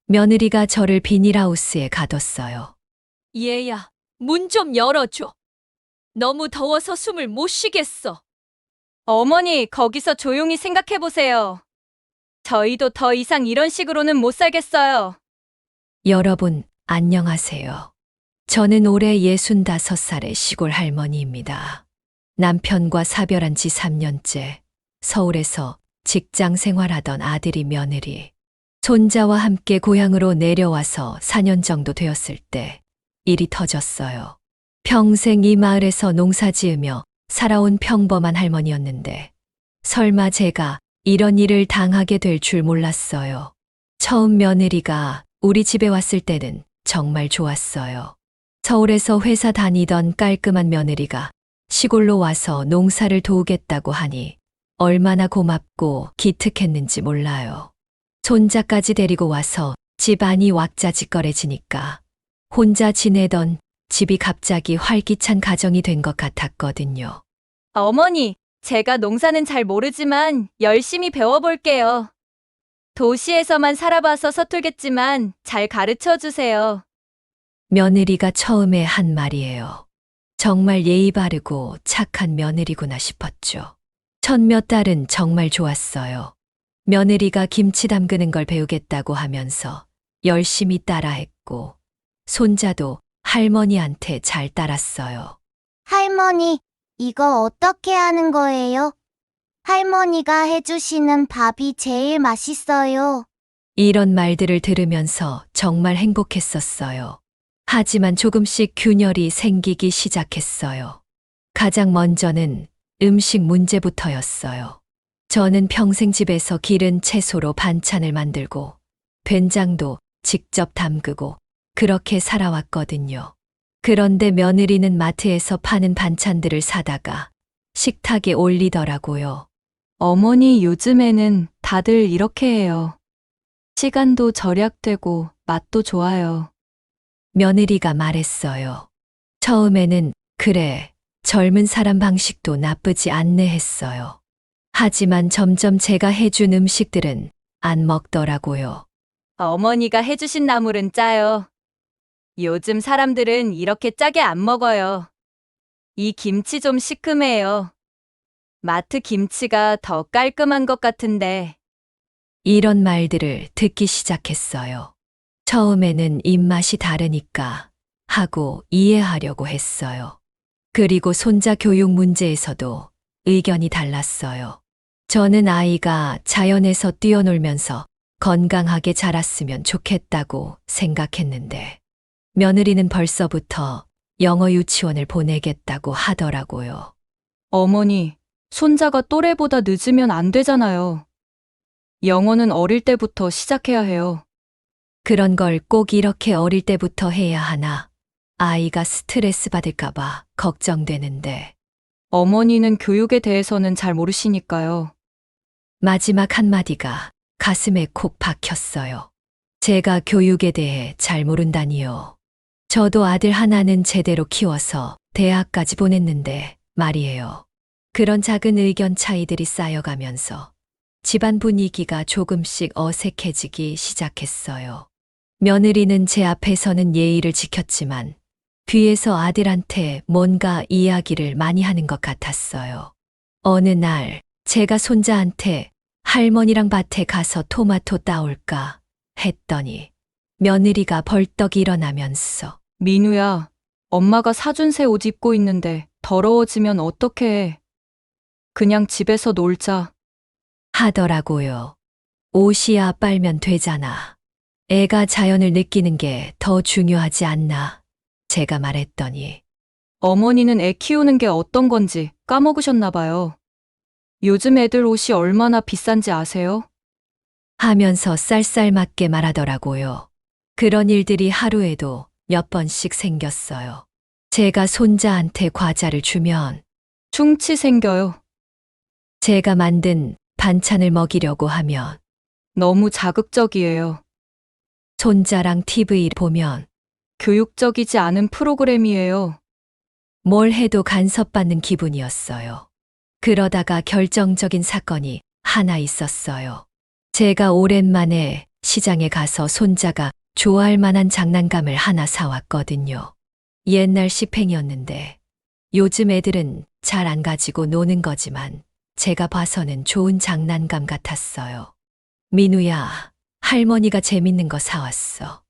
며느리가 저를 비닐하우스에 가뒀어요. 얘야, 문 좀 열어줘. 너무 더워서 숨을 못 쉬겠어. 어머니, 거기서 조용히 생각해보세요. 저희도 더 이상 이런 식으로는 못 살겠어요. 여러분, 안녕하세요. 저는 올해 65살의 시골 할머니입니다. 남편과 사별한 지 3년째, 서울에서 직장 생활하던 아들이 며느리, 손자와 함께 고향으로 내려와서 4년 정도 되었을 때 일이 터졌어요. 평생 이 마을에서 농사 지으며 살아온 평범한 할머니였는데 설마 제가 이런 일을 당하게 될 줄 몰랐어요. 처음 며느리가 우리 집에 왔을 때는 정말 좋았어요. 서울에서 회사 다니던 깔끔한 며느리가 시골로 와서 농사를 도우겠다고 하니 얼마나 고맙고 기특했는지 몰라요. 손자까지 데리고 와서 집안이 왁자지껄해지니까 혼자 지내던 집이 갑자기 활기찬 가정이 된 것 같았거든요. 어머니, 제가 농사는 잘 모르지만 열심히 배워볼게요. 도시에서만 살아봐서 서툴겠지만 잘 가르쳐 주세요. 며느리가 처음에 한 말이에요. 정말 예의 바르고 착한 며느리구나 싶었죠. 첫 몇 달은 정말 좋았어요. 며느리가 김치 담그는 걸 배우겠다고 하면서 열심히 따라했고, 손자도 할머니한테 잘 따랐어요. 할머니, 이거 어떻게 하는 거예요? 할머니가 해주시는 밥이 제일 맛있어요. 이런 말들을 들으면서 정말 행복했었어요. 하지만 조금씩 균열이 생기기 시작했어요. 가장 먼저는 음식 문제부터였어요. 저는 평생 집에서 기른 채소로 반찬을 만들고 된장도 직접 담그고 그렇게 살아왔거든요. 그런데 며느리는 마트에서 파는 반찬들을 사다가 식탁에 올리더라고요. 어머니, 요즘에는 다들 이렇게 해요. 시간도 절약되고 맛도 좋아요. 며느리가 말했어요. 처음에는 그래, 젊은 사람 방식도 나쁘지 않네 했어요. 하지만 점점 제가 해준 음식들은 안 먹더라고요. 어머니가 해주신 나물은 짜요. 요즘 사람들은 이렇게 짜게 안 먹어요. 이 김치 좀 시큼해요. 마트 김치가 더 깔끔한 것 같은데. 이런 말들을 듣기 시작했어요. 처음에는 입맛이 다르니까 하고 이해하려고 했어요. 그리고 손자 교육 문제에서도 의견이 달랐어요. 저는 아이가 자연에서 뛰어놀면서 건강하게 자랐으면 좋겠다고 생각했는데 며느리는 벌써부터 영어 유치원을 보내겠다고 하더라고요. 어머니, 손자가 또래보다 늦으면 안 되잖아요. 영어는 어릴 때부터 시작해야 해요. 그런 걸 꼭 이렇게 어릴 때부터 해야 하나? 아이가 스트레스 받을까봐 걱정되는데. 어머니는 교육에 대해서는 잘 모르시니까요. 마지막 한마디가 가슴에 콕 박혔어요. 제가 교육에 대해 잘 모른다니요. 저도 아들 하나는 제대로 키워서 대학까지 보냈는데 말이에요. 그런 작은 의견 차이들이 쌓여가면서 집안 분위기가 조금씩 어색해지기 시작했어요. 며느리는 제 앞에서는 예의를 지켰지만 뒤에서 아들한테 뭔가 이야기를 많이 하는 것 같았어요. 어느 날 제가 손자한테 할머니랑 밭에 가서 토마토 따올까 했더니 며느리가 벌떡 일어나면서 민우야, 엄마가 사준 새 옷 입고 있는데 더러워지면 어떡해 해. 그냥 집에서 놀자. 하더라고요. 옷이야 빨면 되잖아. 애가 자연을 느끼는 게 더 중요하지 않나? 제가 말했더니 어머니는 애 키우는 게 어떤 건지 까먹으셨나 봐요. 요즘 애들 옷이 얼마나 비싼지 아세요? 하면서 쌀쌀맞게 말하더라고요. 그런 일들이 하루에도 몇 번씩 생겼어요. 제가 손자한테 과자를 주면 충치 생겨요. 제가 만든 반찬을 먹이려고 하면 너무 자극적이에요. 손자랑 TV 보면 교육적이지 않은 프로그램이에요. 뭘 해도 간섭받는 기분이었어요. 그러다가 결정적인 사건이 하나 있었어요. 제가 오랜만에 시장에 가서 손자가 좋아할 만한 장난감을 하나 사왔거든요. 옛날식 팽이였는데 요즘 애들은 잘 안 가지고 노는 거지만 제가 봐서는 좋은 장난감 같았어요. 민우야, 할머니가 재밌는 거 사왔어.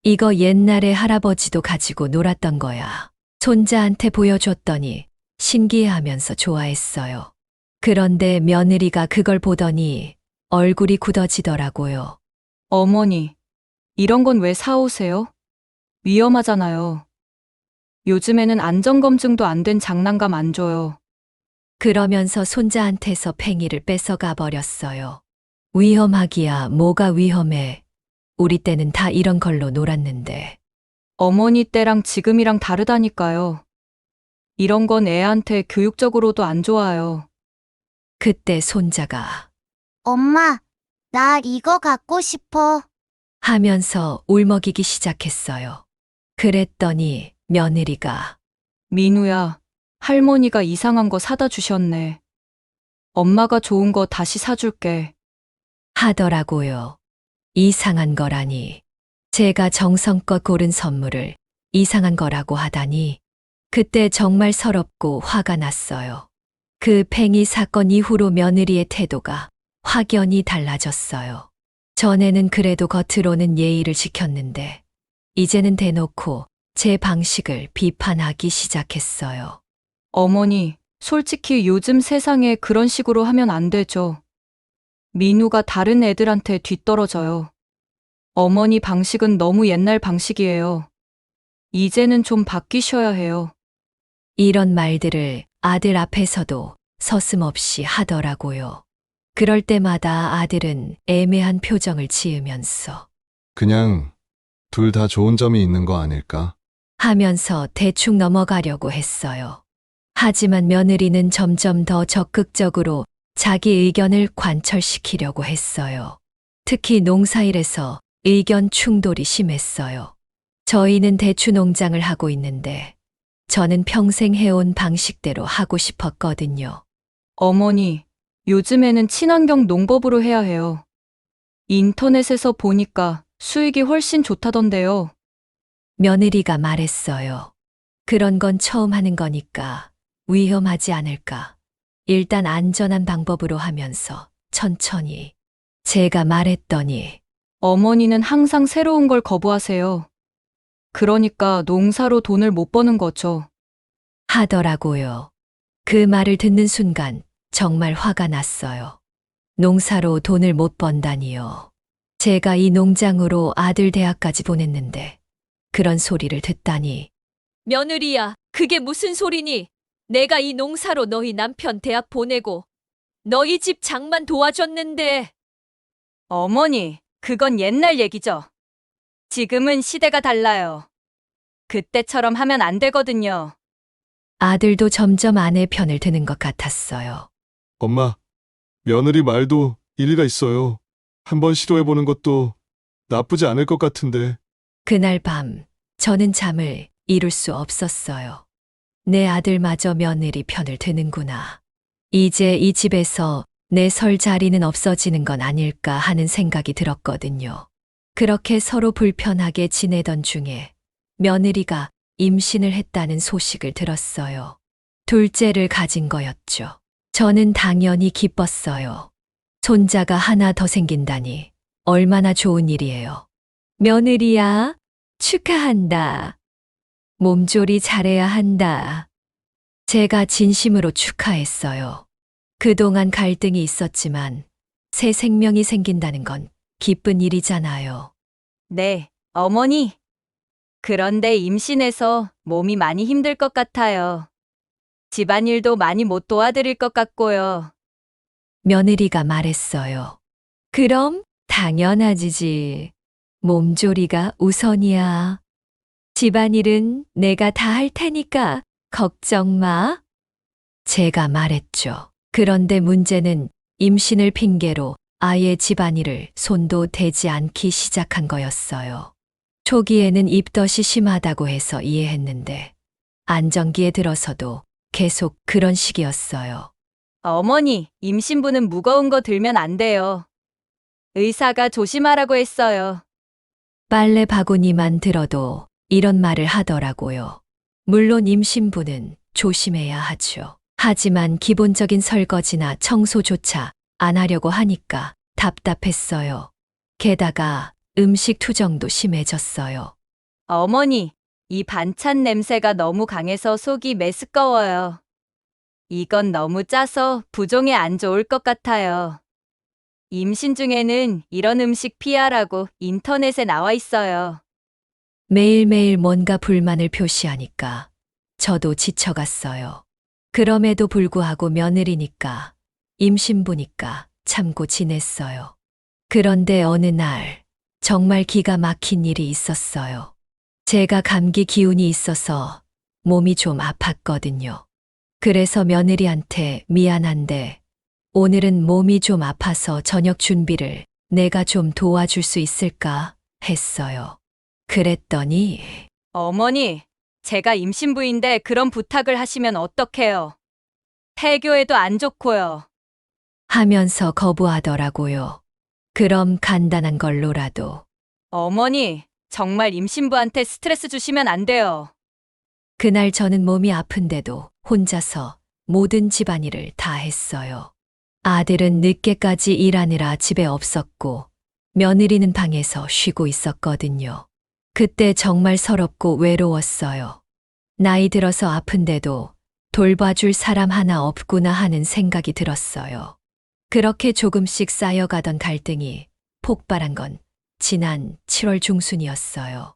이거 옛날에 할아버지도 가지고 놀았던 거야. 손자한테 보여줬더니 신기해하면서 좋아했어요. 그런데 며느리가 그걸 보더니 얼굴이 굳어지더라고요. 어머니, 이런 건 왜 사오세요? 위험하잖아요. 요즘에는 안전검증도 안 된 장난감 안 줘요. 그러면서 손자한테서 팽이를 뺏어가 버렸어요. 위험하기야 뭐가 위험해. 우리 때는 다 이런 걸로 놀았는데. 어머니 때랑 지금이랑 다르다니까요. 이런 건 애한테 교육적으로도 안 좋아요. 그때 손자가 엄마, 나 이거 갖고 싶어. 하면서 울먹이기 시작했어요. 그랬더니 며느리가 민우야, 할머니가 이상한 거 사다 주셨네. 엄마가 좋은 거 다시 사줄게. 하더라고요. 이상한 거라니. 제가 정성껏 고른 선물을 이상한 거라고 하다니. 그때 정말 서럽고 화가 났어요. 그 팽이 사건 이후로 며느리의 태도가 확연히 달라졌어요. 전에는 그래도 겉으로는 예의를 지켰는데 이제는 대놓고 제 방식을 비판하기 시작했어요. 어머니, 솔직히 요즘 세상에 그런 식으로 하면 안 되죠. 민우가 다른 애들한테 뒤떨어져요. 어머니 방식은 너무 옛날 방식이에요. 이제는 좀 바뀌셔야 해요. 이런 말들을 아들 앞에서도 서슴없이 하더라고요. 그럴 때마다 아들은 애매한 표정을 지으면서 그냥 둘 다 좋은 점이 있는 거 아닐까? 하면서 대충 넘어가려고 했어요. 하지만 며느리는 점점 더 적극적으로 자기 의견을 관철시키려고 했어요. 특히 농사일에서 의견 충돌이 심했어요. 저희는 대추 농장을 하고 있는데 저는 평생 해온 방식대로 하고 싶었거든요. 어머니, 요즘에는 친환경 농법으로 해야 해요. 인터넷에서 보니까 수익이 훨씬 좋다던데요. 며느리가 말했어요. 그런 건 처음 하는 거니까 위험하지 않을까. 일단 안전한 방법으로 하면서 천천히. 제가 말했더니 어머니는 항상 새로운 걸 거부하세요. 그러니까 농사로 돈을 못 버는 거죠. 하더라고요. 그 말을 듣는 순간 정말 화가 났어요. 농사로 돈을 못 번다니요. 제가 이 농장으로 아들 대학까지 보냈는데 그런 소리를 듣다니. 며느리야, 그게 무슨 소리니? 내가 이 농사로 너희 남편 대학 보내고 너희 집 장만 도와줬는데. 어머니, 그건 옛날 얘기죠. 지금은 시대가 달라요. 그때처럼 하면 안 되거든요. 아들도 점점 아내 편을 드는 것 같았어요. 엄마, 며느리 말도 일리가 있어요. 한번 시도해보는 것도 나쁘지 않을 것 같은데. 그날 밤 저는 잠을 이룰 수 없었어요. 내 아들마저 며느리 편을 드는구나. 이제 이 집에서 내 설 자리는 없어지는 건 아닐까 하는 생각이 들었거든요. 그렇게 서로 불편하게 지내던 중에 며느리가 임신을 했다는 소식을 들었어요. 둘째를 가진 거였죠. 저는 당연히 기뻤어요. 손자가 하나 더 생긴다니 얼마나 좋은 일이에요. 며느리야, 축하한다. 몸조리 잘해야 한다. 제가 진심으로 축하했어요. 그동안 갈등이 있었지만 새 생명이 생긴다는 건 기쁜 일이잖아요. 네, 어머니. 그런데 임신해서 몸이 많이 힘들 것 같아요. 집안일도 많이 못 도와드릴 것 같고요. 며느리가 말했어요. 그럼 당연하지지. 몸조리가 우선이야. 집안일은 내가 다 할 테니까 걱정 마. 제가 말했죠. 그런데 문제는 임신을 핑계로 아예 집안일을 손도 대지 않기 시작한 거였어요. 초기에는 입덧이 심하다고 해서 이해했는데 안정기에 들어서도 계속 그런 식이었어요. 어머니, 임신부는 무거운 거 들면 안 돼요. 의사가 조심하라고 했어요. 빨래 바구니만 들어도 이런 말을 하더라고요. 물론 임신부는 조심해야 하죠. 하지만 기본적인 설거지나 청소조차 안 하려고 하니까 답답했어요. 게다가 음식 투정도 심해졌어요. 어머니, 이 반찬 냄새가 너무 강해서 속이 메스꺼워요. 이건 너무 짜서 부종에 안 좋을 것 같아요. 임신 중에는 이런 음식 피하라고 인터넷에 나와 있어요. 매일매일 뭔가 불만을 표시하니까 저도 지쳐갔어요. 그럼에도 불구하고 며느리니까, 임신부니까 참고 지냈어요. 그런데 어느 날 정말 기가 막힌 일이 있었어요. 제가 감기 기운이 있어서 몸이 좀 아팠거든요. 그래서 며느리한테 미안한데 오늘은 몸이 좀 아파서 저녁 준비를 내가 좀 도와줄 수 있을까 했어요. 그랬더니 어머니, 제가 임신부인데 그런 부탁을 하시면 어떡해요? 폐교에도 안 좋고요. 하면서 거부하더라고요. 그럼 간단한 걸로라도. 어머니, 정말 임신부한테 스트레스 주시면 안 돼요. 그날 저는 몸이 아픈데도 혼자서 모든 집안일을 다 했어요. 아들은 늦게까지 일하느라 집에 없었고 며느리는 방에서 쉬고 있었거든요. 그때 정말 서럽고 외로웠어요. 나이 들어서 아픈데도 돌봐줄 사람 하나 없구나 하는 생각이 들었어요. 그렇게 조금씩 쌓여가던 갈등이 폭발한 건 지난 7월 중순이었어요.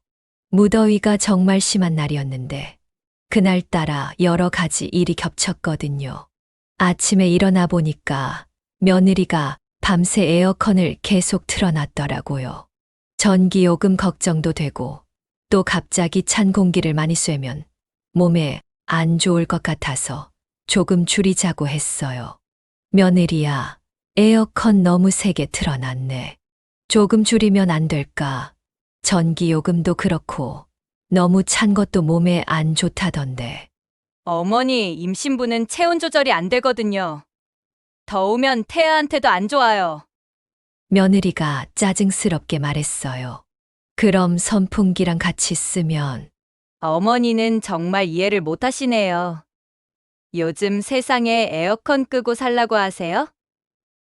무더위가 정말 심한 날이었는데 그날따라 여러 가지 일이 겹쳤거든요. 아침에 일어나 보니까 며느리가 밤새 에어컨을 계속 틀어놨더라고요. 전기요금 걱정도 되고 또 갑자기 찬 공기를 많이 쐬면 몸에 안 좋을 것 같아서 조금 줄이자고 했어요. 며느리야, 에어컨 너무 세게 틀어놨네. 조금 줄이면 안 될까? 전기요금도 그렇고 너무 찬 것도 몸에 안 좋다던데. 어머니, 임신부는 체온 조절이 안 되거든요. 더우면 태아한테도 안 좋아요. 며느리가 짜증스럽게 말했어요. 그럼 선풍기랑 같이 쓰면 어머니는 정말 이해를 못 하시네요. 요즘 세상에 에어컨 끄고 살라고 하세요?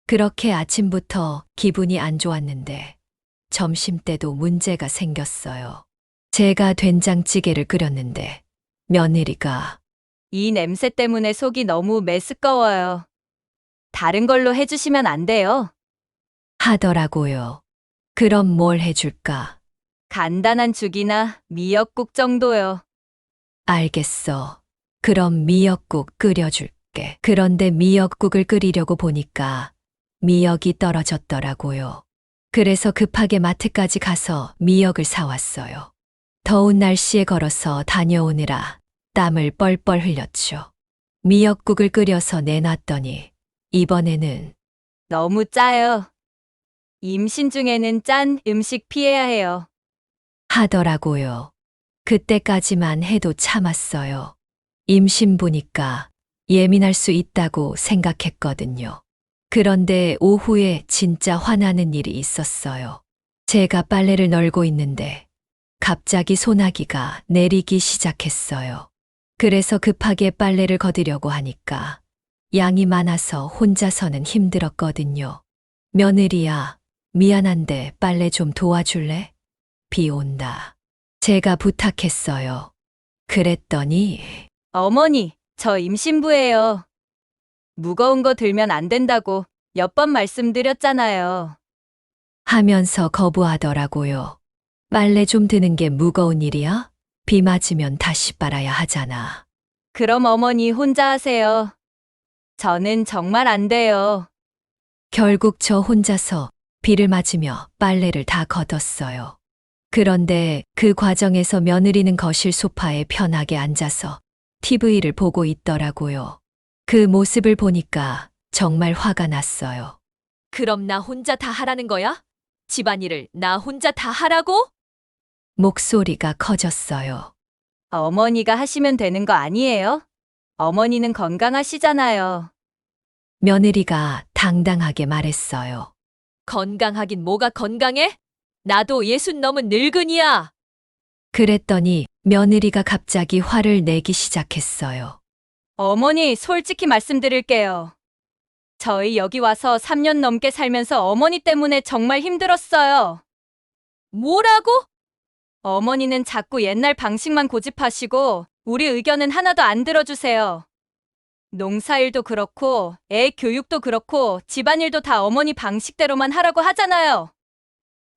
그렇게 아침부터 기분이 안 좋았는데 점심때도 문제가 생겼어요. 제가 된장찌개를 끓였는데 며느리가 이 냄새 때문에 속이 너무 메스꺼워요. 다른 걸로 해주시면 안 돼요. 하더라고요. 그럼 뭘 해줄까? 간단한 죽이나 미역국 정도요. 알겠어. 그럼 미역국 끓여줄게. 그런데 미역국을 끓이려고 보니까 미역이 떨어졌더라고요. 그래서 급하게 마트까지 가서 미역을 사왔어요. 더운 날씨에 걸어서 다녀오느라 땀을 뻘뻘 흘렸죠. 미역국을 끓여서 내놨더니 이번에는 너무 짜요. 임신 중에는 짠 음식 피해야 해요. 하더라고요. 그때까지만 해도 참았어요. 임신부니까 예민할 수 있다고 생각했거든요. 그런데 오후에 진짜 화나는 일이 있었어요. 제가 빨래를 널고 있는데 갑자기 소나기가 내리기 시작했어요. 그래서 급하게 빨래를 걷으려고 하니까 양이 많아서 혼자서는 힘들었거든요. 며느리야, 미안한데 빨래 좀 도와줄래? 비 온다. 제가 부탁했어요. 그랬더니 어머니, 저 임신부예요. 무거운 거 들면 안 된다고 몇 번 말씀드렸잖아요. 하면서 거부하더라고요. 빨래 좀 드는 게 무거운 일이야? 비 맞으면 다시 빨아야 하잖아. 그럼 어머니 혼자 하세요. 저는 정말 안 돼요. 결국 저 혼자서 비를 맞으며 빨래를 다 걷었어요. 그런데 그 과정에서 며느리는 거실 소파에 편하게 앉아서 TV를 보고 있더라고요. 그 모습을 보니까 정말 화가 났어요. 그럼 나 혼자 다 하라는 거야? 집안일을 나 혼자 다 하라고? 목소리가 커졌어요. 어머니가 하시면 되는 거 아니에요? 어머니는 건강하시잖아요. 며느리가 당당하게 말했어요. 건강하긴 뭐가 건강해? 나도 60 넘은 늙은이야. 그랬더니 며느리가 갑자기 화를 내기 시작했어요. 어머니, 솔직히 말씀드릴게요. 저희 여기 와서 3년 넘게 살면서 어머니 때문에 정말 힘들었어요. 뭐라고? 어머니는 자꾸 옛날 방식만 고집하시고 우리 의견은 하나도 안 들어주세요. 농사일도 그렇고 애 교육도 그렇고 집안일도 다 어머니 방식대로만 하라고 하잖아요.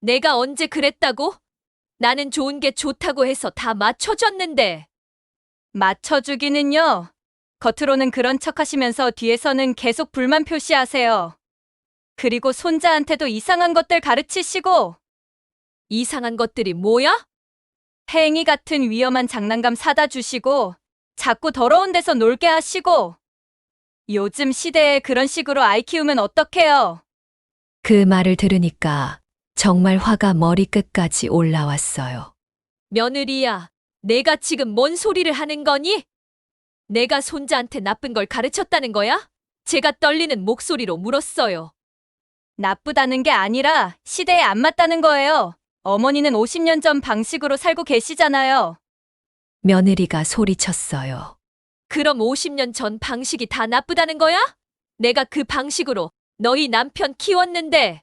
내가 언제 그랬다고? 나는 좋은 게 좋다고 해서 다 맞춰줬는데. 맞춰주기는요. 겉으로는 그런 척 하시면서 뒤에서는 계속 불만 표시하세요. 그리고 손자한테도 이상한 것들 가르치시고 이상한 것들이 뭐야? 팽이 같은 위험한 장난감 사다 주시고 자꾸 더러운 데서 놀게 하시고 요즘 시대에 그런 식으로 아이 키우면 어떡해요? 그 말을 들으니까 정말 화가 머리끝까지 올라왔어요. 며느리야, 내가 지금 뭔 소리를 하는 거니? 내가 손자한테 나쁜 걸 가르쳤다는 거야? 제가 떨리는 목소리로 물었어요. 나쁘다는 게 아니라 시대에 안 맞다는 거예요. 어머니는 50년 전 방식으로 살고 계시잖아요. 며느리가 소리쳤어요. 그럼 50년 전 방식이 다 나쁘다는 거야? 내가 그 방식으로 너희 남편 키웠는데.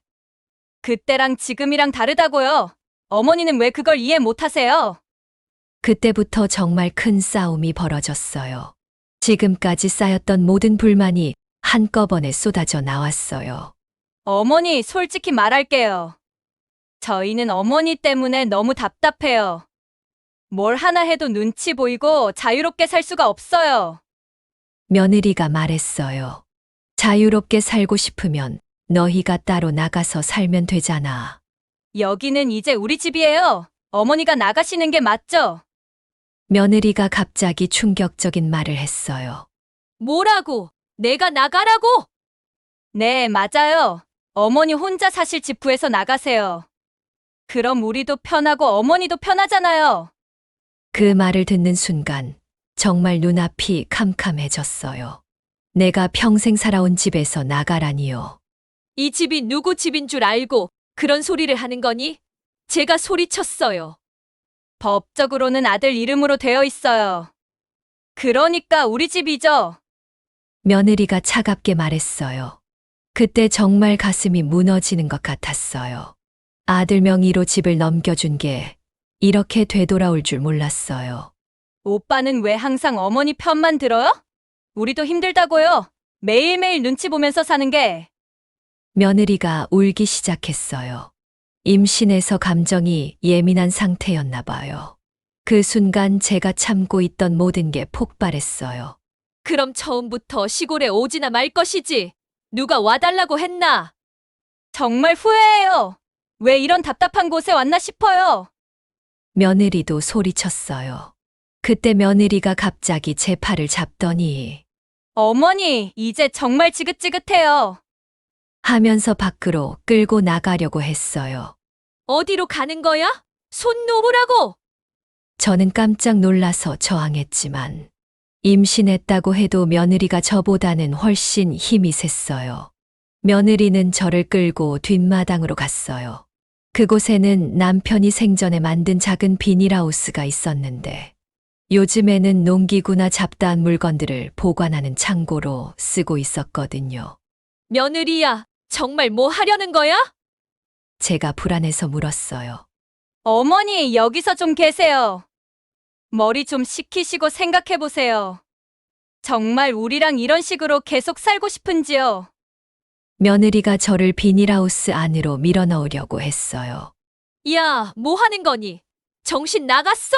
그때랑 지금이랑 다르다고요. 어머니는 왜 그걸 이해 못 하세요? 그때부터 정말 큰 싸움이 벌어졌어요. 지금까지 쌓였던 모든 불만이 한꺼번에 쏟아져 나왔어요. 어머니, 솔직히 말할게요. 저희는 어머니 때문에 너무 답답해요. 뭘 하나 해도 눈치 보이고 자유롭게 살 수가 없어요. 며느리가 말했어요. 자유롭게 살고 싶으면 너희가 따로 나가서 살면 되잖아. 여기는 이제 우리 집이에요. 어머니가 나가시는 게 맞죠? 며느리가 갑자기 충격적인 말을 했어요. 뭐라고? 내가 나가라고? 네, 맞아요. 어머니 혼자 사실 집 구해서 나가세요. 그럼 우리도 편하고 어머니도 편하잖아요. 그 말을 듣는 순간 정말 눈앞이 캄캄해졌어요. 내가 평생 살아온 집에서 나가라니요. 이 집이 누구 집인 줄 알고 그런 소리를 하는 거니? 제가 소리쳤어요. 법적으로는 아들 이름으로 되어 있어요. 그러니까 우리 집이죠. 며느리가 차갑게 말했어요. 그때 정말 가슴이 무너지는 것 같았어요. 아들 명의로 집을 넘겨준 게 이렇게 되돌아올 줄 몰랐어요. 오빠는 왜 항상 어머니 편만 들어요? 우리도 힘들다고요. 매일매일 눈치 보면서 사는 게. 며느리가 울기 시작했어요. 임신해서 감정이 예민한 상태였나 봐요. 그 순간 제가 참고 있던 모든 게 폭발했어요. 그럼 처음부터 시골에 오지나 말 것이지. 누가 와달라고 했나? 정말 후회해요. 왜 이런 답답한 곳에 왔나 싶어요. 며느리도 소리쳤어요. 그때 며느리가 갑자기 제 팔을 잡더니 어머니, 이제 정말 지긋지긋해요. 하면서 밖으로 끌고 나가려고 했어요. 어디로 가는 거야? 손 놓으라고! 저는 깜짝 놀라서 저항했지만 임신했다고 해도 며느리가 저보다는 훨씬 힘이 셌어요. 며느리는 저를 끌고 뒷마당으로 갔어요. 그곳에는 남편이 생전에 만든 작은 비닐하우스가 있었는데 요즘에는 농기구나 잡다한 물건들을 보관하는 창고로 쓰고 있었거든요. 며느리야, 정말 뭐 하려는 거야? 제가 불안해서 물었어요. 어머니, 여기서 좀 계세요. 머리 좀 식히시고 생각해보세요. 정말 우리랑 이런 식으로 계속 살고 싶은지요? 며느리가 저를 비닐하우스 안으로 밀어넣으려고 했어요. 야, 뭐 하는 거니? 정신 나갔어?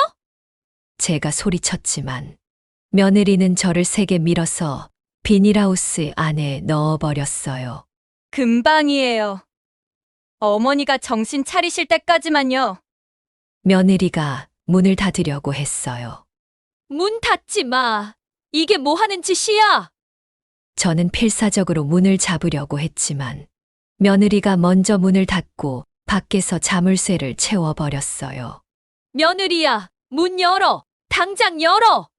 제가 소리쳤지만 며느리는 저를 세게 밀어서 비닐하우스 안에 넣어버렸어요. 금방이에요. 어머니가 정신 차리실 때까지만요. 며느리가 문을 닫으려고 했어요. 문 닫지 마. 이게 뭐 하는 짓이야? 저는 필사적으로 문을 잡으려고 했지만 며느리가 먼저 문을 닫고 밖에서 자물쇠를 채워버렸어요. 며느리야, 문 열어. 당장 열어.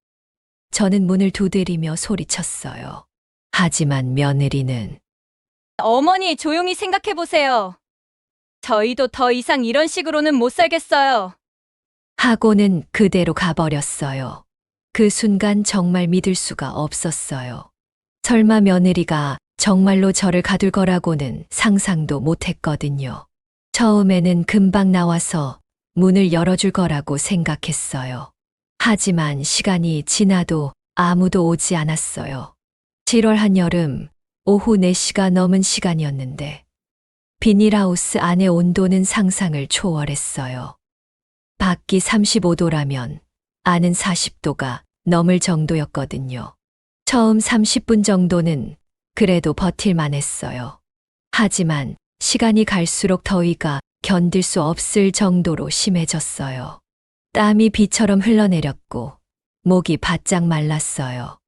저는 문을 두드리며 소리쳤어요. 하지만 며느리는 어머니, 조용히 생각해보세요. 저희도 더 이상 이런 식으로는 못 살겠어요. 하고는 그대로 가버렸어요. 그 순간 정말 믿을 수가 없었어요. 설마 며느리가 정말로 저를 가둘 거라고는 상상도 못했거든요. 처음에는 금방 나와서 문을 열어줄 거라고 생각했어요. 하지만 시간이 지나도 아무도 오지 않았어요. 7월 한여름 오후 4시가 넘은 시간이었는데 비닐하우스 안의 온도는 상상을 초월했어요. 밖이 35도라면 안은 40도가 넘을 정도였거든요. 처음 30분 정도는 그래도 버틸만 했어요. 하지만 시간이 갈수록 더위가 견딜 수 없을 정도로 심해졌어요. 땀이 비처럼 흘러내렸고 목이 바짝 말랐어요.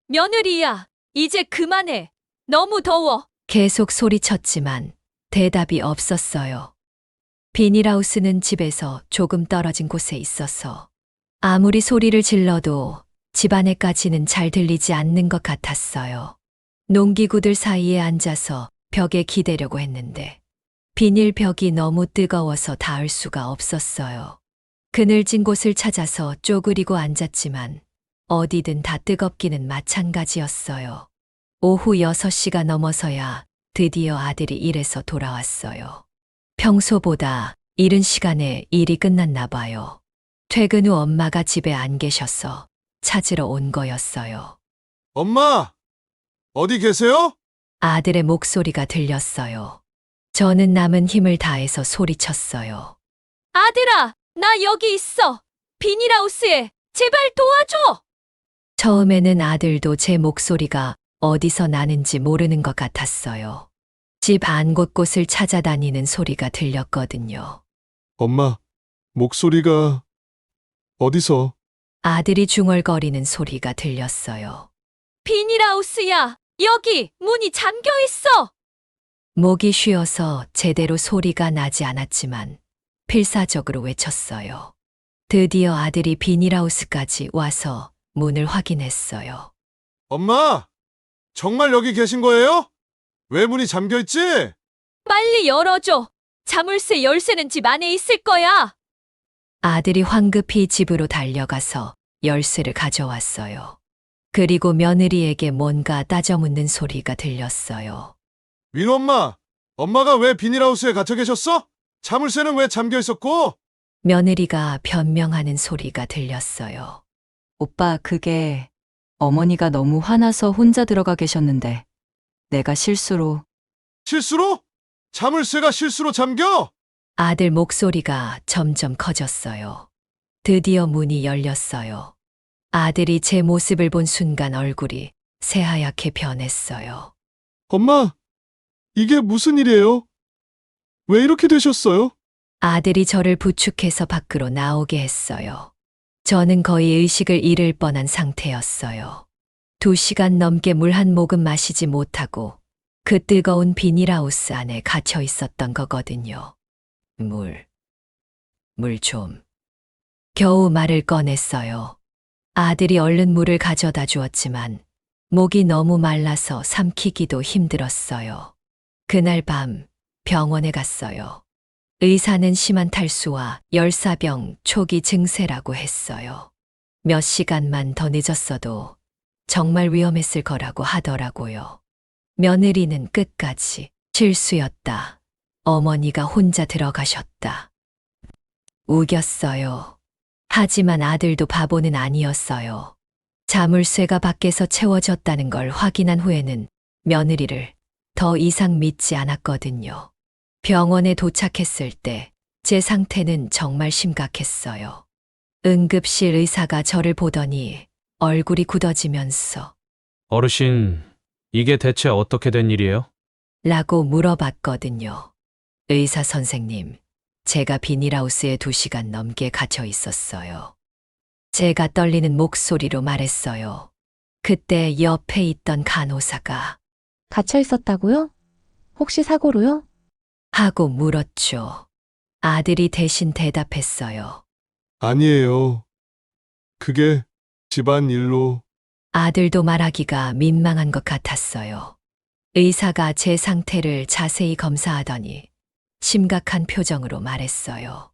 며느리야, 이제 그만해. 너무 더워. 계속 소리쳤지만 대답이 없었어요. 비닐하우스는 집에서 조금 떨어진 곳에 있어서 아무리 소리를 질러도 집 안에까지는 잘 들리지 않는 것 같았어요. 농기구들 사이에 앉아서 벽에 기대려고 했는데 비닐 벽이 너무 뜨거워서 닿을 수가 없었어요. 그늘진 곳을 찾아서 쪼그리고 앉았지만 어디든 다 뜨겁기는 마찬가지였어요. 오후 6시가 넘어서야 드디어 아들이 일에서 돌아왔어요. 평소보다 이른 시간에 일이 끝났나 봐요. 퇴근 후 엄마가 집에 안 계셔서 찾으러 온 거였어요. 엄마! 어디 계세요? 아들의 목소리가 들렸어요. 저는 남은 힘을 다해서 소리쳤어요. 아들아, 나 여기 있어. 비닐하우스에. 제발 도와줘. 처음에는 아들도 제 목소리가 어디서 나는지 모르는 것 같았어요. 집 안 곳곳을 찾아다니는 소리가 들렸거든요. 엄마, 목소리가 어디서? 아들이 중얼거리는 소리가 들렸어요. 비닐하우스야. 여기 문이 잠겨 있어. 목이 쉬어서 제대로 소리가 나지 않았지만 필사적으로 외쳤어요. 드디어 아들이 비닐하우스까지 와서 문을 확인했어요. 엄마! 정말 여기 계신 거예요? 왜 문이 잠겨 있지? 빨리 열어줘. 자물쇠 열쇠는 집 안에 있을 거야. 아들이 황급히 집으로 달려가서 열쇠를 가져왔어요. 그리고 며느리에게 뭔가 따져묻는 소리가 들렸어요. 민호 엄마! 엄마가 왜 비닐하우스에 갇혀 계셨어? 자물쇠는 왜 잠겨 있었고? 며느리가 변명하는 소리가 들렸어요. 오빠, 그게 어머니가 너무 화나서 혼자 들어가 계셨는데 내가 실수로. 실수로? 자물쇠가 실수로 잠겨? 아들 목소리가 점점 커졌어요. 드디어 문이 열렸어요. 아들이 제 모습을 본 순간 얼굴이 새하얗게 변했어요. 엄마, 이게 무슨 일이에요? 왜 이렇게 되셨어요? 아들이 저를 부축해서 밖으로 나오게 했어요. 저는 거의 의식을 잃을 뻔한 상태였어요. 2시간 넘게 물 한 모금 마시지 못하고 그 뜨거운 비닐하우스 안에 갇혀 있었던 거거든요. 물 좀. 겨우 말을 꺼냈어요. 아들이 얼른 물을 가져다 주었지만 목이 너무 말라서 삼키기도 힘들었어요. 그날 밤 병원에 갔어요. 의사는 심한 탈수와 열사병 초기 증세라고 했어요. 몇 시간만 더 늦었어도 정말 위험했을 거라고 하더라고요. 며느리는 끝까지 실수였다. 어머니가 혼자 들어가셨다. 우겼어요. 하지만 아들도 바보는 아니었어요. 자물쇠가 밖에서 채워졌다는 걸 확인한 후에는 며느리를 더 이상 믿지 않았거든요. 병원에 도착했을 때 제 상태는 정말 심각했어요. 응급실 의사가 저를 보더니 얼굴이 굳어지면서 어르신, 이게 대체 어떻게 된 일이에요? 라고 물어봤거든요. 의사 선생님, 제가 비닐하우스에 2시간 넘게 갇혀 있었어요. 제가 떨리는 목소리로 말했어요. 그때 옆에 있던 간호사가 갇혀 있었다고요? 혹시 사고로요? 하고 물었죠. 아들이 대신 대답했어요. 아니에요. 그게 집안 일로. 아들도 말하기가 민망한 것 같았어요. 의사가 제 상태를 자세히 검사하더니 심각한 표정으로 말했어요.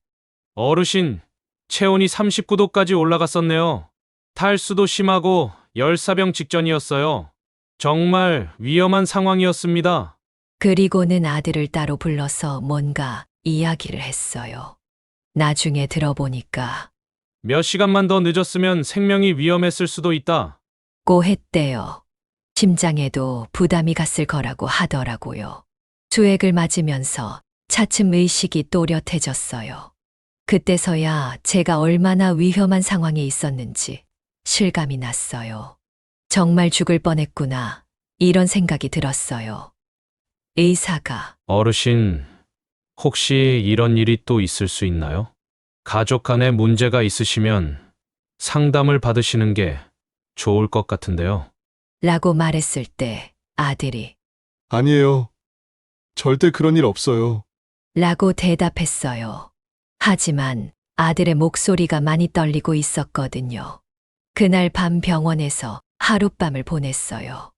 어르신, 체온이 39도까지 올라갔었네요. 탈수도 심하고 열사병 직전이었어요. 정말 위험한 상황이었습니다. 그리고는 아들을 따로 불러서 뭔가 이야기를 했어요. 나중에 들어보니까 몇 시간만 더 늦었으면 생명이 위험했을 수도 있다. 고 했대요. 심장에도 부담이 갔을 거라고 하더라고요. 수액을 맞으면서 차츰 의식이 또렷해졌어요. 그때서야 제가 얼마나 위험한 상황에 있었는지 실감이 났어요. 정말 죽을 뻔했구나. 이런 생각이 들었어요. 의사가 어르신, 혹시 이런 일이 또 있을 수 있나요? 가족 간에 문제가 있으시면 상담을 받으시는 게 좋을 것 같은데요. 라고 말했을 때 아들이 아니에요. 절대 그런 일 없어요. 라고 대답했어요. 하지만 아들의 목소리가 많이 떨리고 있었거든요. 그날 밤 병원에서 하룻밤을 보냈어요.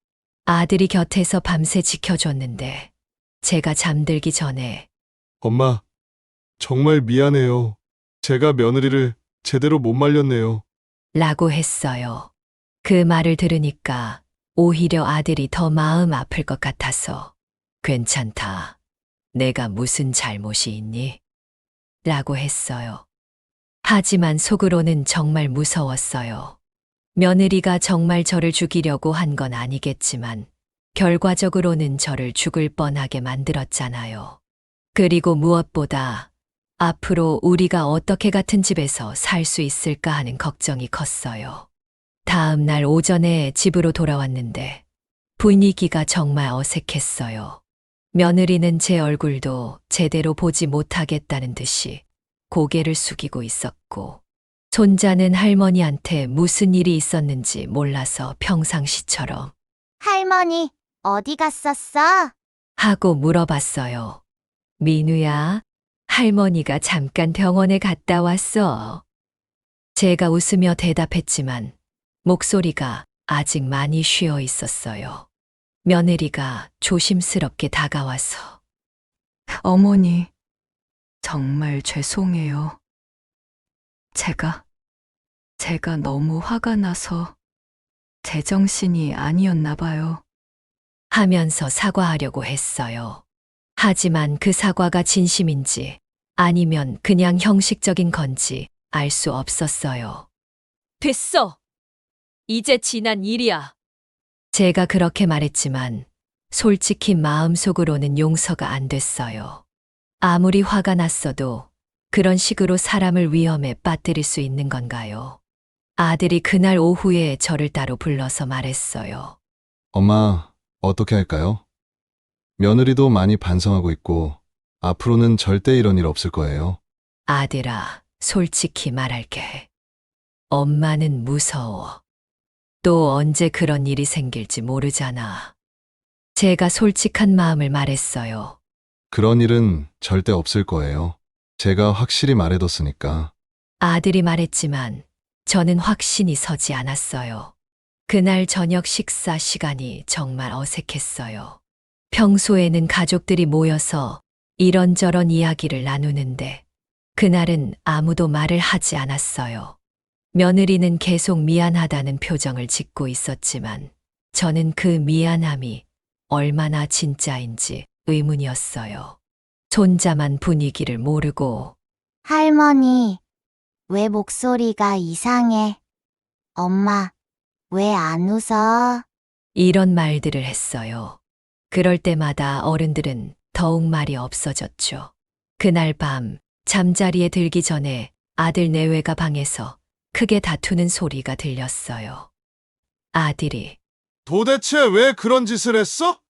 아들이 곁에서 밤새 지켜줬는데 제가 잠들기 전에 엄마, 정말 미안해요. 제가 며느리를 제대로 못 말렸네요. 라고 했어요. 그 말을 들으니까 오히려 아들이 더 마음 아플 것 같아서 괜찮다. 내가 무슨 잘못이 있니? 라고 했어요. 하지만 속으로는 정말 무서웠어요. 며느리가 정말 저를 죽이려고 한 건 아니겠지만 결과적으로는 저를 죽을 뻔하게 만들었잖아요. 그리고 무엇보다 앞으로 우리가 어떻게 같은 집에서 살 수 있을까 하는 걱정이 컸어요. 다음 날 오전에 집으로 돌아왔는데 분위기가 정말 어색했어요. 며느리는 제 얼굴도 제대로 보지 못하겠다는 듯이 고개를 숙이고 있었고, 손자는 할머니한테 무슨 일이 있었는지 몰라서 평상시처럼 할머니, 어디 갔었어? 하고 물어봤어요. 민우야, 할머니가 잠깐 병원에 갔다 왔어. 제가 웃으며 대답했지만 목소리가 아직 많이 쉬어 있었어요. 며느리가 조심스럽게 다가와서 어머니, 정말 죄송해요. 제가 너무 화가 나서 제정신이 아니었나 봐요. 하면서 사과하려고 했어요. 하지만 그 사과가 진심인지 아니면 그냥 형식적인 건지 알 수 없었어요. 됐어. 이제 지난 일이야. 제가 그렇게 말했지만 솔직히 마음속으로는 용서가 안 됐어요. 아무리 화가 났어도 그런 식으로 사람을 위험에 빠뜨릴 수 있는 건가요? 아들이 그날 오후에 저를 따로 불러서 말했어요. 엄마, 어떻게 할까요? 며느리도 많이 반성하고 있고 앞으로는 절대 이런 일 없을 거예요. 아들아, 솔직히 말할게. 엄마는 무서워. 또 언제 그런 일이 생길지 모르잖아. 제가 솔직한 마음을 말했어요. 그런 일은 절대 없을 거예요. 제가 확실히 말해뒀으니까. 아들이 말했지만 저는 확신이 서지 않았어요. 그날 저녁 식사 시간이 정말 어색했어요. 평소에는 가족들이 모여서 이런저런 이야기를 나누는데 그날은 아무도 말을 하지 않았어요. 며느리는 계속 미안하다는 표정을 짓고 있었지만 저는 그 미안함이 얼마나 진짜인지 의문이었어요. 손자만 분위기를 모르고 할머니, 왜 목소리가 이상해? 엄마, 왜 안 웃어? 이런 말들을 했어요. 그럴 때마다 어른들은 더욱 말이 없어졌죠. 그날 밤 잠자리에 들기 전에 아들 내외가 방에서 크게 다투는 소리가 들렸어요. 아들이 도대체 왜 그런 짓을 했어?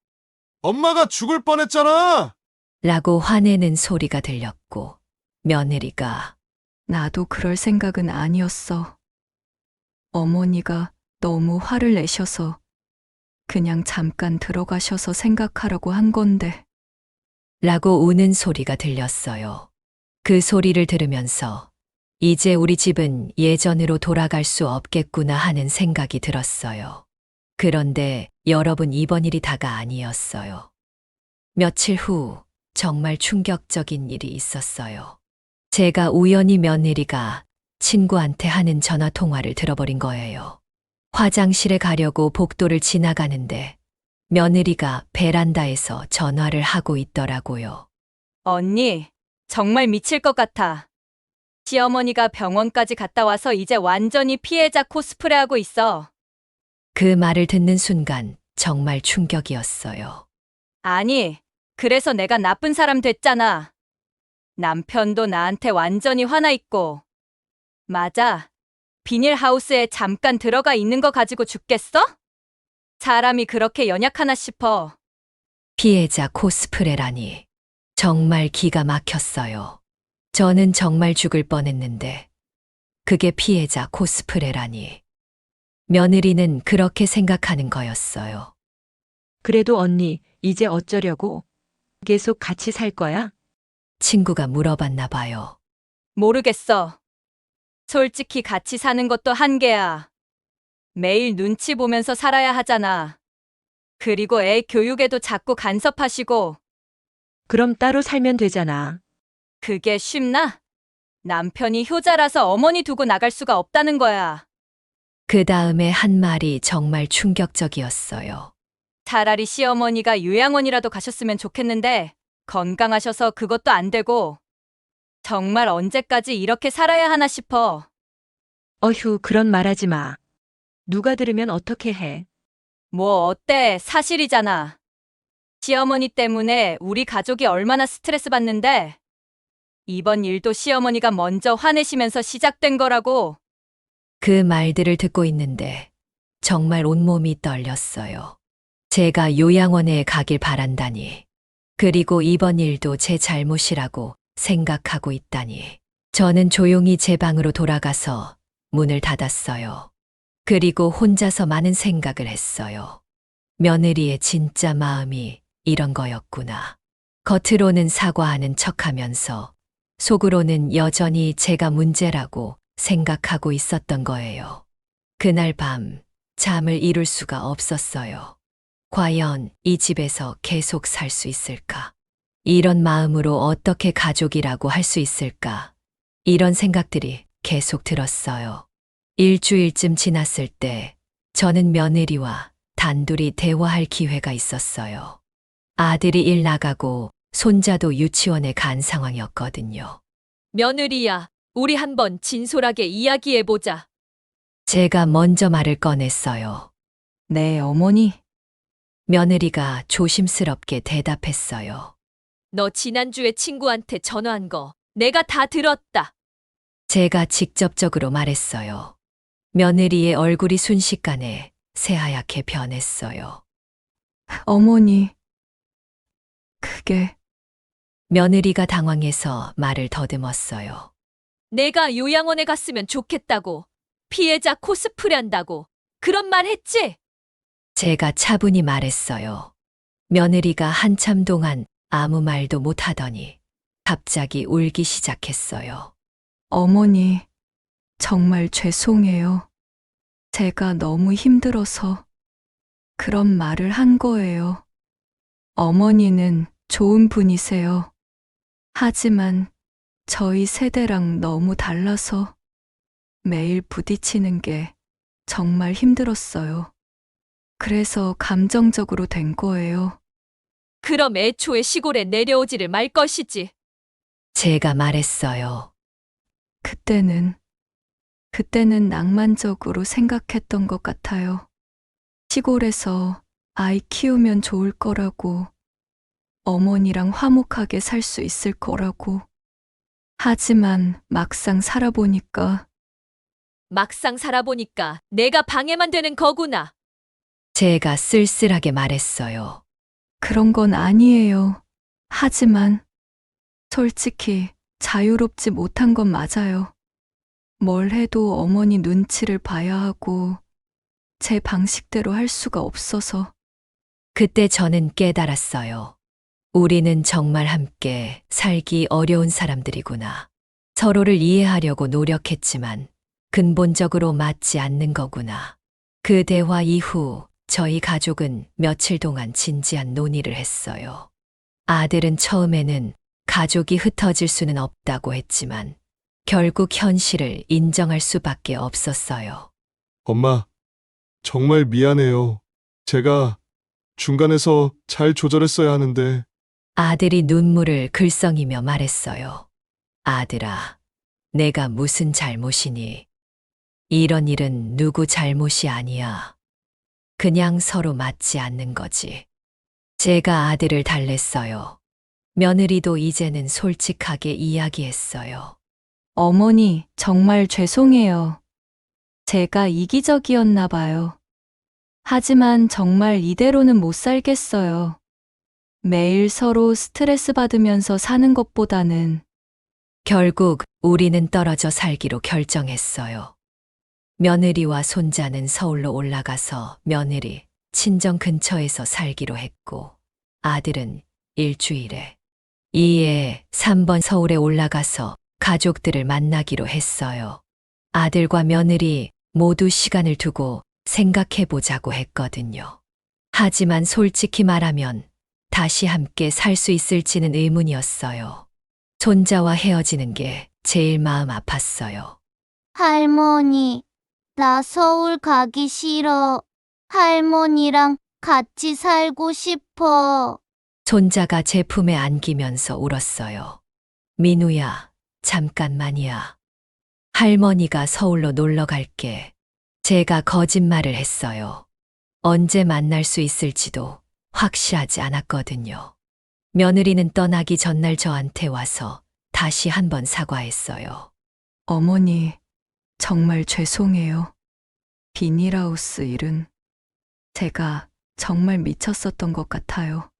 엄마가 죽을 뻔했잖아! 라고 화내는 소리가 들렸고 며느리가 나도 그럴 생각은 아니었어. 어머니가 너무 화를 내셔서 그냥 잠깐 들어가셔서 생각하라고 한 건데. 라고 우는 소리가 들렸어요. 그 소리를 들으면서 이제 우리 집은 예전으로 돌아갈 수 없겠구나 하는 생각이 들었어요. 그런데 여러분, 이번 일이 다가 아니었어요. 며칠 후 정말 충격적인 일이 있었어요. 제가 우연히 며느리가 친구한테 하는 전화 통화를 들어버린 거예요. 화장실에 가려고 복도를 지나가는데 며느리가 베란다에서 전화를 하고 있더라고요. 언니, 정말 미칠 것 같아. 시어머니가 병원까지 갔다 와서 이제 완전히 피해자 코스프레하고 있어. 그 말을 듣는 순간 정말 충격이었어요. 아니, 그래서 내가 나쁜 사람 됐잖아. 남편도 나한테 완전히 화나 있고. 맞아. 비닐하우스에 잠깐 들어가 있는 거 가지고 죽겠어? 사람이 그렇게 연약하나 싶어. 피해자 코스프레라니. 정말 기가 막혔어요. 저는 정말 죽을 뻔했는데 그게 피해자 코스프레라니. 며느리는 그렇게 생각하는 거였어요. 그래도 언니, 이제 어쩌려고? 계속 같이 살 거야? 친구가 물어봤나 봐요. 모르겠어. 솔직히 같이 사는 것도 한계야. 매일 눈치 보면서 살아야 하잖아. 그리고 애 교육에도 자꾸 간섭하시고. 그럼 따로 살면 되잖아. 그게 쉽나? 남편이 효자라서 어머니 두고 나갈 수가 없다는 거야. 그 다음에 한 말이 정말 충격적이었어요. 차라리 시어머니가 요양원이라도 가셨으면 좋겠는데 건강하셔서 그것도 안 되고. 정말 언제까지 이렇게 살아야 하나 싶어. 어휴, 그런 말 하지 마. 누가 들으면 어떻게 해? 뭐 어때? 사실이잖아. 시어머니 때문에 우리 가족이 얼마나 스트레스 받는데. 이번 일도 시어머니가 먼저 화내시면서 시작된 거라고. 그 말들을 듣고 있는데 정말 온몸이 떨렸어요. 제가 요양원에 가길 바란다니. 그리고 이번 일도 제 잘못이라고 생각하고 있다니. 저는 조용히 제 방으로 돌아가서 문을 닫았어요. 그리고 혼자서 많은 생각을 했어요. 며느리의 진짜 마음이 이런 거였구나. 겉으로는 사과하는 척하면서 속으로는 여전히 제가 문제라고 생각하고 있었던 거예요. 그날 밤 잠을 이룰 수가 없었어요. 과연 이 집에서 계속 살 수 있을까? 이런 마음으로 어떻게 가족이라고 할 수 있을까? 이런 생각들이 계속 들었어요. 일주일쯤 지났을 때 저는 며느리와 단둘이 대화할 기회가 있었어요. 아들이 일 나가고 손자도 유치원에 간 상황이었거든요. 며느리야, 우리 한번 진솔하게 이야기해보자. 제가 먼저 말을 꺼냈어요. 네, 어머니. 며느리가 조심스럽게 대답했어요. 너 지난주에 친구한테 전화한 거 내가 다 들었다. 제가 직접적으로 말했어요. 며느리의 얼굴이 순식간에 새하얗게 변했어요. 어머니. 그게. 며느리가 당황해서 말을 더듬었어요. 내가 요양원에 갔으면 좋겠다고. 피해자 코스프레 한다고. 그런 말 했지? 제가 차분히 말했어요. 며느리가 한참 동안 아무 말도 못하더니 갑자기 울기 시작했어요. 어머니, 정말 죄송해요. 제가 너무 힘들어서 그런 말을 한 거예요. 어머니는 좋은 분이세요. 하지만 저희 세대랑 너무 달라서 매일 부딪히는 게 정말 힘들었어요. 그래서 감정적으로 된 거예요. 그럼 애초에 시골에 내려오지를 말 것이지. 제가 말했어요. 그때는 낭만적으로 생각했던 것 같아요. 시골에서 아이 키우면 좋을 거라고, 어머니랑 화목하게 살 수 있을 거라고. 하지만 막상 살아보니까 내가 방해만 되는 거구나. 제가 쓸쓸하게 말했어요. 그런 건 아니에요. 하지만 솔직히 자유롭지 못한 건 맞아요. 뭘 해도 어머니 눈치를 봐야 하고 제 방식대로 할 수가 없어서. 그때 저는 깨달았어요. 우리는 정말 함께 살기 어려운 사람들이구나. 서로를 이해하려고 노력했지만 근본적으로 맞지 않는 거구나. 그 대화 이후 저희 가족은 며칠 동안 진지한 논의를 했어요. 아들은 처음에는 가족이 흩어질 수는 없다고 했지만 결국 현실을 인정할 수밖에 없었어요. 엄마, 정말 미안해요. 제가 중간에서 잘 조절했어야 하는데, 아들이 눈물을 글썽이며 말했어요. 아들아, 내가 무슨 잘못이니? 이런 일은 누구 잘못이 아니야. 그냥 서로 맞지 않는 거지. 제가 아들을 달랬어요. 며느리도 이제는 솔직하게 이야기했어요. 어머니, 정말 죄송해요. 제가 이기적이었나 봐요. 하지만 정말 이대로는 못 살겠어요. 매일 서로 스트레스 받으면서 사는 것보다는 결국 우리는 떨어져 살기로 결정했어요. 며느리와 손자는 서울로 올라가서 며느리 친정 근처에서 살기로 했고, 아들은 일주일에 2에 3번 서울에 올라가서 가족들을 만나기로 했어요. 아들과 며느리 모두 시간을 두고 생각해 보자고 했거든요. 하지만 솔직히 말하면 다시 함께 살 수 있을지는 의문이었어요. 손자와 헤어지는 게 제일 마음 아팠어요. 할머니, 나 서울 가기 싫어. 할머니랑 같이 살고 싶어. 손자가 제 품에 안기면서 울었어요. 민우야, 잠깐만이야. 할머니가 서울로 놀러 갈게. 제가 거짓말을 했어요. 언제 만날 수 있을지도 확실하지 않았거든요. 며느리는 떠나기 전날 저한테 와서 다시 한번 사과했어요. 어머니, 정말 죄송해요. 비닐하우스 일은 제가 정말 미쳤었던 것 같아요.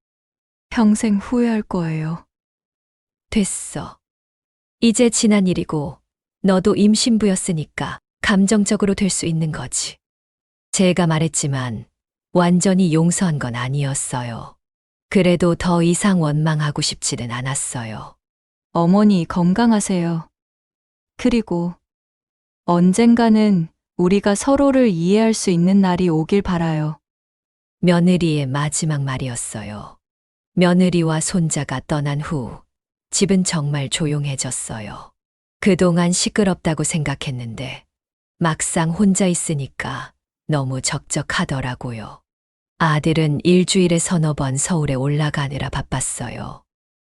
평생 후회할 거예요. 됐어. 이제 지난 일이고 너도 임신부였으니까 감정적으로 될 수 있는 거지. 제가 말했지만 완전히 용서한 건 아니었어요. 그래도 더 이상 원망하고 싶지는 않았어요. 어머니 건강하세요. 그리고 언젠가는 우리가 서로를 이해할 수 있는 날이 오길 바라요. 며느리의 마지막 말이었어요. 며느리와 손자가 떠난 후 집은 정말 조용해졌어요. 그동안 시끄럽다고 생각했는데 막상 혼자 있으니까 너무 적적하더라고요. 아들은 일주일에 서너 번 서울에 올라가느라 바빴어요.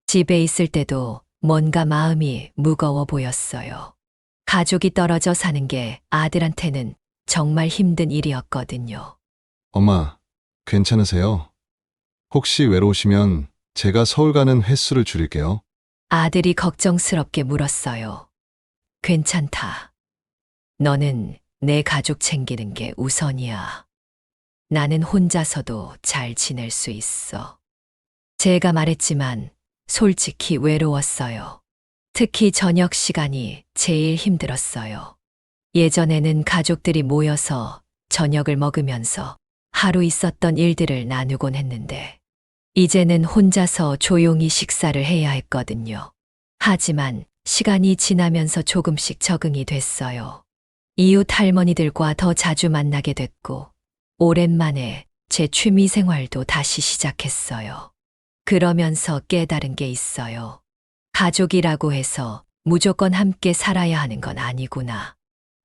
집에 있을 때도 뭔가 마음이 무거워 보였어요. 가족이 떨어져 사는 게 아들한테는 정말 힘든 일이었거든요. 엄마, 괜찮으세요? 혹시 외로우시면 제가 서울 가는 횟수를 줄일게요. 아들이 걱정스럽게 물었어요. 괜찮다. 너는 내 가족 챙기는 게 우선이야. 나는 혼자서도 잘 지낼 수 있어. 제가 말했지만 솔직히 외로웠어요. 특히 저녁 시간이 제일 힘들었어요. 예전에는 가족들이 모여서 저녁을 먹으면서 하루 있었던 일들을 나누곤 했는데, 이제는 혼자서 조용히 식사를 해야 했거든요. 하지만 시간이 지나면서 조금씩 적응이 됐어요. 이웃 할머니들과 더 자주 만나게 됐고, 오랜만에 제 취미 생활도 다시 시작했어요. 그러면서 깨달은 게 있어요. 가족이라고 해서 무조건 함께 살아야 하는 건 아니구나.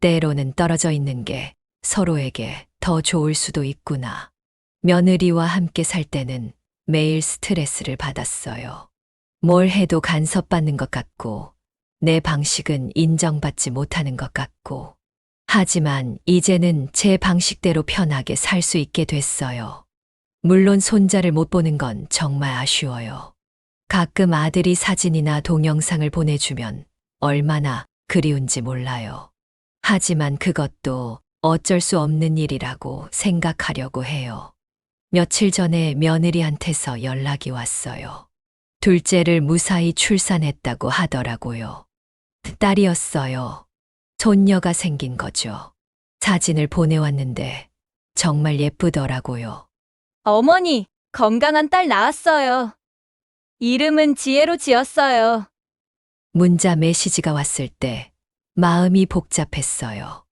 때로는 떨어져 있는 게 서로에게 더 좋을 수도 있구나. 며느리와 함께 살 때는 매일 스트레스를 받았어요. 뭘 해도 간섭받는 것 같고, 내 방식은 인정받지 못하는 것 같고. 하지만 이제는 제 방식대로 편하게 살 수 있게 됐어요. 물론 손자를 못 보는 건 정말 아쉬워요. 가끔 아들이 사진이나 동영상을 보내주면 얼마나 그리운지 몰라요. 하지만 그것도 어쩔 수 없는 일이라고 생각하려고 해요. 며칠 전에 며느리한테서 연락이 왔어요. 둘째를 무사히 출산했다고 하더라고요. 딸이었어요. 손녀가 생긴 거죠. 사진을 보내왔는데 정말 예쁘더라고요. 어머니, 건강한 딸 낳았어요. 이름은 지혜로 지었어요. 문자 메시지가 왔을 때 마음이 복잡했어요.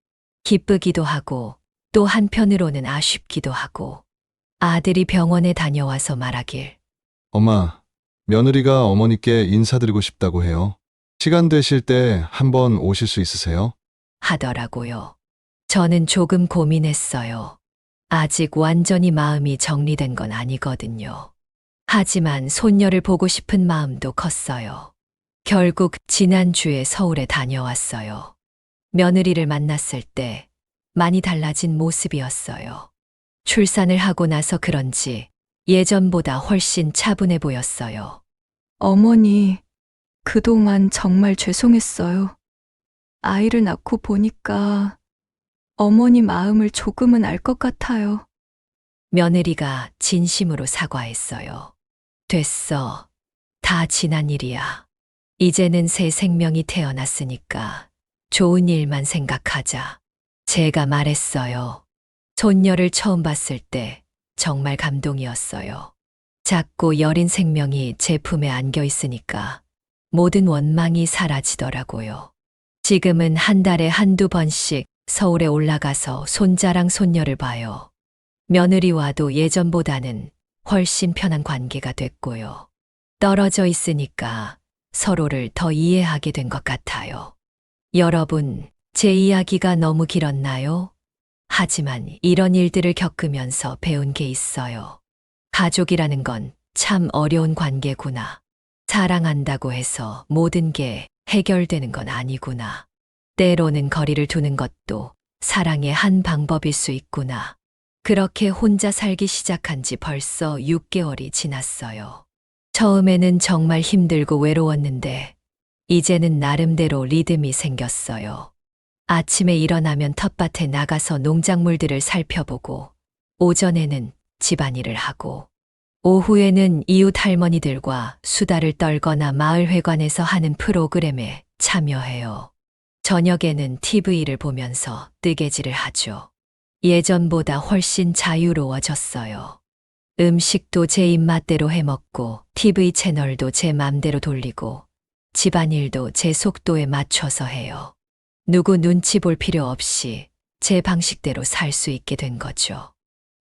기쁘기도 하고 또 한편으로는 아쉽기도 하고, 아들이 병원에 다녀와서 말하길, 엄마, 며느리가 어머니께 인사드리고 싶다고 해요. 시간 되실 때 한번 오실 수 있으세요? 하더라고요. 저는 조금 고민했어요. 아직 완전히 마음이 정리된 건 아니거든요. 하지만 손녀를 보고 싶은 마음도 컸어요. 결국 지난주에 서울에 다녀왔어요. 며느리를 만났을 때 많이 달라진 모습이었어요. 출산을 하고 나서 그런지 예전보다 훨씬 차분해 보였어요. 어머니, 그동안 정말 죄송했어요. 아이를 낳고 보니까 어머니 마음을 조금은 알 것 같아요. 며느리가 진심으로 사과했어요. 됐어. 다 지난 일이야. 이제는 새 생명이 태어났으니까 좋은 일만 생각하자. 제가 말했어요. 손녀를 처음 봤을 때 정말 감동이었어요. 작고 여린 생명이 제 품에 안겨 있으니까 모든 원망이 사라지더라고요. 지금은 한 달에 한두 번씩 서울에 올라가서 손자랑 손녀를 봐요. 며느리와도 예전보다는 훨씬 편한 관계가 됐고요. 떨어져 있으니까 서로를 더 이해하게 된 것 같아요. 여러분, 제 이야기가 너무 길었나요? 하지만 이런 일들을 겪으면서 배운 게 있어요. 가족이라는 건 참 어려운 관계구나. 사랑한다고 해서 모든 게 해결되는 건 아니구나. 때로는 거리를 두는 것도 사랑의 한 방법일 수 있구나. 그렇게 혼자 살기 시작한 지 벌써 6개월이 지났어요. 처음에는 정말 힘들고 외로웠는데 이제는 나름대로 리듬이 생겼어요. 아침에 일어나면 텃밭에 나가서 농작물들을 살펴보고 오전에는 집안일을 하고 오후에는 이웃 할머니들과 수다를 떨거나 마을회관에서 하는 프로그램에 참여해요. 저녁에는 TV를 보면서 뜨개질을 하죠. 예전보다 훨씬 자유로워졌어요. 음식도 제 입맛대로 해먹고 TV 채널도 제 맘대로 돌리고 집안일도 제 속도에 맞춰서 해요. 누구 눈치 볼 필요 없이 제 방식대로 살 수 있게 된 거죠.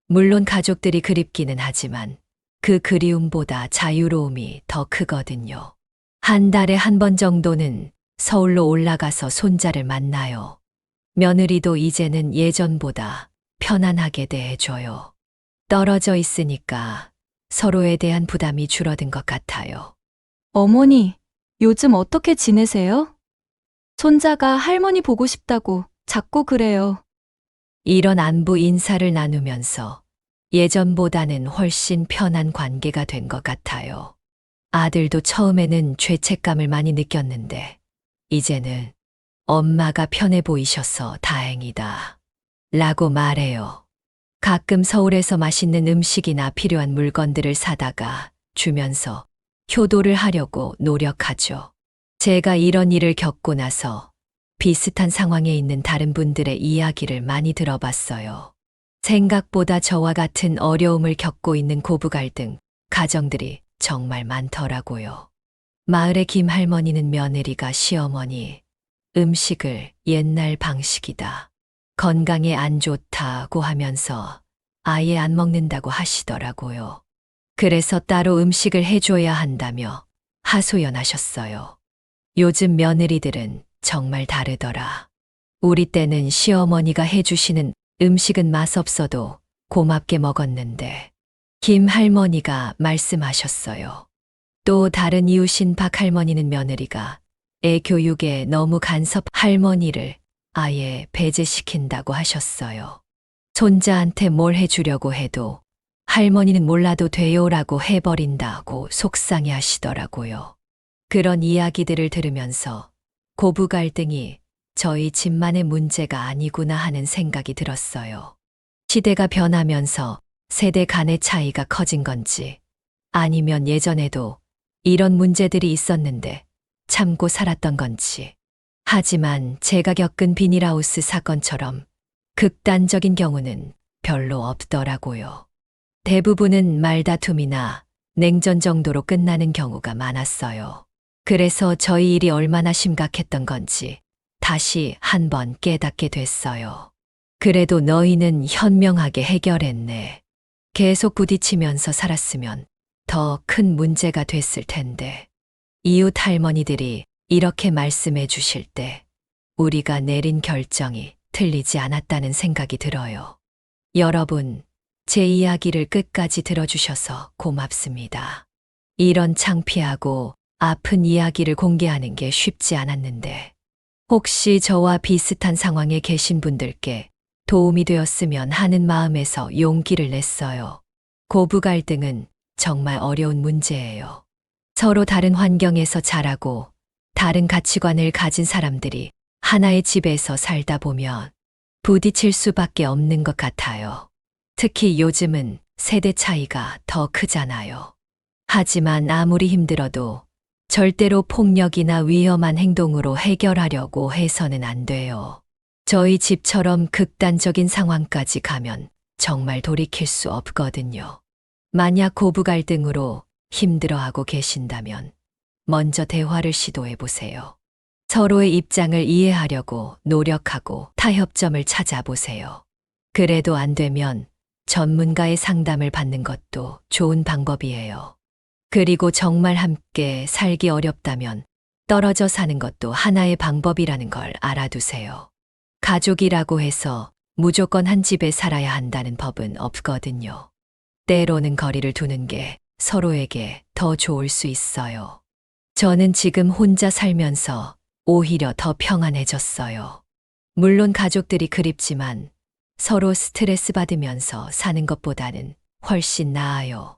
물론 가족들이 그립기는 하지만 그 그리움보다 자유로움이 더 크거든요. 한 달에 한 번 정도는 서울로 올라가서 손자를 만나요. 며느리도 이제는 예전보다 편안하게 대해줘요. 떨어져 있으니까 서로에 대한 부담이 줄어든 것 같아요. 어머니, 요즘 어떻게 지내세요? 손자가 할머니 보고 싶다고 자꾸 그래요. 이런 안부 인사를 나누면서 예전보다는 훨씬 편한 관계가 된 것 같아요. 아들도 처음에는 죄책감을 많이 느꼈는데 이제는 엄마가 편해 보이셔서 다행이다 라고 말해요. 가끔 서울에서 맛있는 음식이나 필요한 물건들을 사다가 주면서 효도를 하려고 노력하죠. 제가 이런 일을 겪고 나서 비슷한 상황에 있는 다른 분들의 이야기를 많이 들어봤어요. 생각보다 저와 같은 어려움을 겪고 있는 고부갈등 가정들이 정말 많더라고요. 마을의 김 할머니는 며느리가 시어머니 음식을 옛날 방식이다. 건강에 안 좋다고 하면서 아예 안 먹는다고 하시더라고요. 그래서 따로 음식을 해줘야 한다며 하소연하셨어요. 요즘 며느리들은 정말 다르더라. 우리 때는 시어머니가 해주시는 음식은 맛없어도 고맙게 먹었는데 김 할머니가 말씀하셨어요. 또 다른 이웃인 박 할머니는 며느리가 애 교육에 너무 간섭 할머니를 아예 배제시킨다고 하셨어요. 손자한테 뭘 해주려고 해도 할머니는 몰라도 돼요라고 해버린다고 속상해 하시더라고요. 그런 이야기들을 들으면서 고부 갈등이 저희 집만의 문제가 아니구나 하는 생각이 들었어요. 시대가 변하면서 세대 간의 차이가 커진 건지 아니면 예전에도 이런 문제들이 있었는데 참고 살았던 건지. 하지만 제가 겪은 비닐하우스 사건처럼 극단적인 경우는 별로 없더라고요. 대부분은 말다툼이나 냉전 정도로 끝나는 경우가 많았어요. 그래서 저희 일이 얼마나 심각했던 건지 다시 한번 깨닫게 됐어요. 그래도 너희는 현명하게 해결했네. 계속 부딪히면서 살았으면 더 큰 문제가 됐을 텐데. 이웃 할머니들이 이렇게 말씀해 주실 때 우리가 내린 결정이 틀리지 않았다는 생각이 들어요. 여러분, 제 이야기를 끝까지 들어주셔서 고맙습니다. 이런 창피하고 아픈 이야기를 공개하는 게 쉽지 않았는데, 혹시 저와 비슷한 상황에 계신 분들께 도움이 되었으면 하는 마음에서 용기를 냈어요. 고부 갈등은 정말 어려운 문제예요. 서로 다른 환경에서 자라고 다른 가치관을 가진 사람들이 하나의 집에서 살다 보면 부딪힐 수밖에 없는 것 같아요. 특히 요즘은 세대 차이가 더 크잖아요. 하지만 아무리 힘들어도 절대로 폭력이나 위험한 행동으로 해결하려고 해서는 안 돼요. 저희 집처럼 극단적인 상황까지 가면 정말 돌이킬 수 없거든요. 만약 고부 갈등으로 힘들어하고 계신다면 먼저 대화를 시도해 보세요. 서로의 입장을 이해하려고 노력하고 타협점을 찾아보세요. 그래도 안 되면 전문가의 상담을 받는 것도 좋은 방법이에요. 그리고 정말 함께 살기 어렵다면 떨어져 사는 것도 하나의 방법이라는 걸 알아두세요. 가족이라고 해서 무조건 한 집에 살아야 한다는 법은 없거든요. 때로는 거리를 두는 게 서로에게 더 좋을 수 있어요. 저는 지금 혼자 살면서 오히려 더 평안해졌어요. 물론 가족들이 그립지만 서로 스트레스 받으면서 사는 것보다는 훨씬 나아요.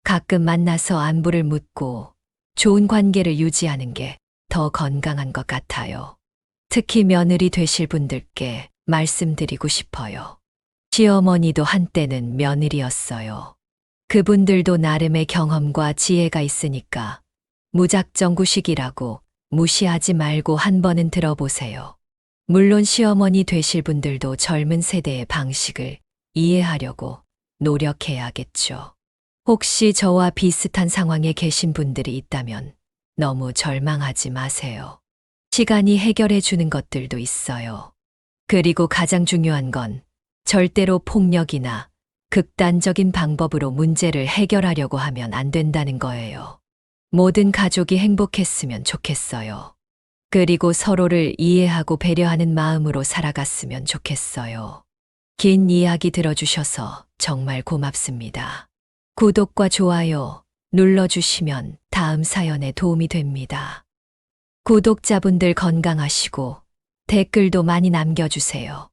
가끔 만나서 안부를 묻고 좋은 관계를 유지하는 게 더 건강한 것 같아요. 특히 며느리 되실 분들께 말씀드리고 싶어요. 시어머니도 한때는 며느리였어요. 그분들도 나름의 경험과 지혜가 있으니까 무작정구식이라고 무시하지 말고 한 번은 들어보세요. 물론 시어머니 되실 분들도 젊은 세대의 방식을 이해하려고 노력해야겠죠. 혹시 저와 비슷한 상황에 계신 분들이 있다면 너무 절망하지 마세요. 시간이 해결해 주는 것들도 있어요. 그리고 가장 중요한 건 절대로 폭력이나 극단적인 방법으로 문제를 해결하려고 하면 안 된다는 거예요. 모든 가족이 행복했으면 좋겠어요. 그리고 서로를 이해하고 배려하는 마음으로 살아갔으면 좋겠어요. 긴 이야기 들어주셔서 정말 고맙습니다. 구독과 좋아요 눌러주시면 다음 사연에 도움이 됩니다. 구독자분들 건강하시고 댓글도 많이 남겨주세요.